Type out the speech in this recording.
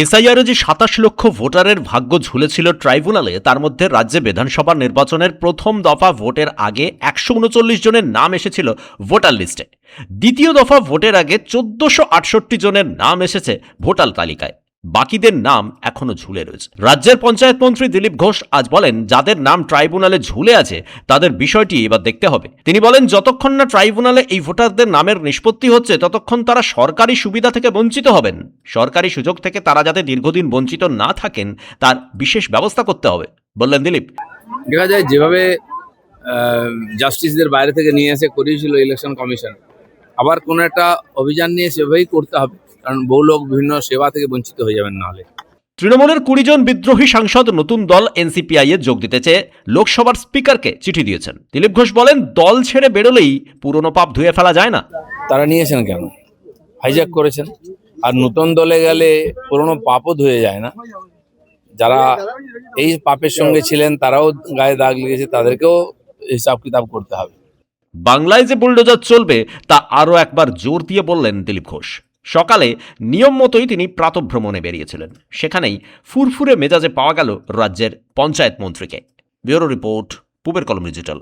এসআইআরে যে ২৭ লক্ষ ভোটারের ভাগ্য ঝুলেছিল ট্রাইব্যুনালে, তার মধ্যে রাজ্যে বিধানসভা নির্বাচনের প্রথম দফা ভোটের আগে ১৩৯ জনের নাম এসেছিল ভোটার লিস্টে। দ্বিতীয় দফা ভোটের আগে ১৪৬৮ জনের নাম এসেছে ভোটার তালিকায়। বাকিদের নাম এখনো ঝুলে রয়েছে। রাজ্যের পঞ্চায়েত মন্ত্রী দিলীপ ঘোষ আজ বলেন, যাদের নাম ট্রাইব্যুনালে ঝুলে আছে তাদের বিষয়টি এবার দেখতে হবে। তিনি বলেন, যতক্ষণ না ট্রাইব্যুনালে এই ভোটারদের নামের নিষ্পত্তি হচ্ছে ততক্ষণ তারা সরকারি সুবিধা থেকে বঞ্চিত হবেন। সরকারি সুযোগ থেকে তারা যাতে দীর্ঘদিন বঞ্চিত না থাকেন তার বিশেষ ব্যবস্থা করতে হবে, বললেন দিলীপ। দেখা যায় যেভাবে জাস্টিসদের বাইরে থেকে নিয়ে এসে করিয়েছিল ইলেকশন কমিশন, আবার কোনো একটা অভিযান নিয়ে সেভাবেই করতে হবে, কারণ বহু লোক বিভিন্ন সেবা থেকে বঞ্চিত হয়ে যাবেন নাহলে। তৃণমূলের ২০ জন বিদ্রোহী সাংসদ নতুন দল এনসিপিআই এ যোগ দিতে চেয়ে লোকসভার স্পিকারকে চিঠি দিয়েছেন। দিলীপ ঘোষ বলেন, দল ছেড়ে বেরোলেই পুরনো পাপ ধুয়ে ফেলা যায় না। তারা নিয়েছেন কেন? হাইজ্যাক করেছেন। আর নতুন দলে গেলে পুরনো পাপও ধুয়ে যায় না। যারা এই পাপের সঙ্গে ছিলেন তারাও গায়ে দাগ লেগেছে, তাদেরকেও হিসাব কিতাব করতে হবে। বাংলায় যে বুলডোজার চলবে তা আরও একবার জোর দিয়ে বললেন দিলীপ ঘোষ। সকালে নিয়ম মতোই তিনি প্রাতঃভ্রমণে বেরিয়েছিলেন। সেখানেই ফুরফুরে মেজাজে পাওয়া গেল রাজ্যের পঞ্চায়েত মন্ত্রীকে। ব্যুরো রিপোর্ট, পূবের কলম ডিজিটাল।